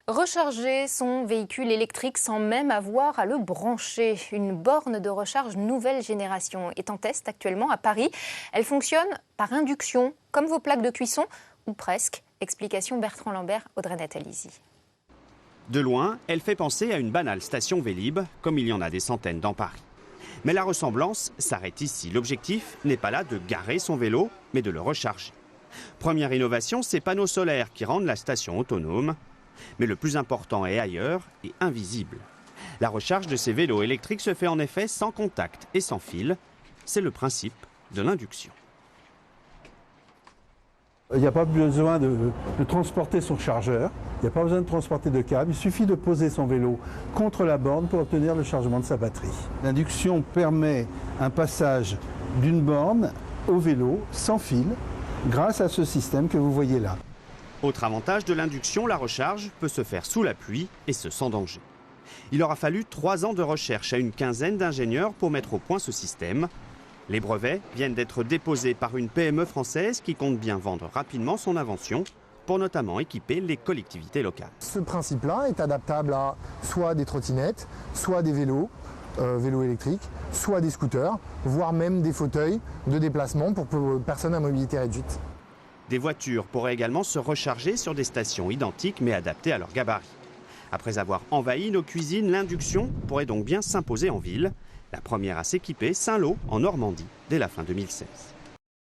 Recharger son véhicule électrique sans même avoir à le brancher. Une borne de recharge nouvelle génération est en test actuellement à Paris. Elle fonctionne par induction, comme vos plaques de cuisson, ou presque. Explication Bertrand Lambert, Audrey Natalizzi. De loin, elle fait penser à une banale station Vélib, comme il y en a des centaines dans Paris. Mais la ressemblance s'arrête ici. L'objectif n'est pas là de garer son vélo, mais de le recharger. Première innovation, ces panneaux solaires qui rendent la station autonome. Mais le plus important est ailleurs et invisible. La recharge de ces vélos électriques se fait en effet sans contact et sans fil. C'est le principe de l'induction. Il n'y a pas besoin de transporter son chargeur, il n'y a pas besoin de transporter de câble, il suffit de poser son vélo contre la borne pour obtenir le chargement de sa batterie. L'induction permet un passage d'une borne au vélo sans fil grâce à ce système que vous voyez là. Autre avantage de l'induction, la recharge peut se faire sous la pluie et ce sans danger. Il aura fallu 3 ans de recherche à une quinzaine d'ingénieurs pour mettre au point ce système. Les brevets viennent d'être déposés par une PME française qui compte bien vendre rapidement son invention pour notamment équiper les collectivités locales. Ce principe-là est adaptable à soit des trottinettes, soit des vélos, vélos électriques, soit des scooters, voire même des fauteuils de déplacement pour personnes à mobilité réduite. Des voitures pourraient également se recharger sur des stations identiques mais adaptées à leur gabarit. Après avoir envahi nos cuisines, l'induction pourrait donc bien s'imposer en ville. La première à s'équiper, Saint-Lô, en Normandie, dès la fin 2016.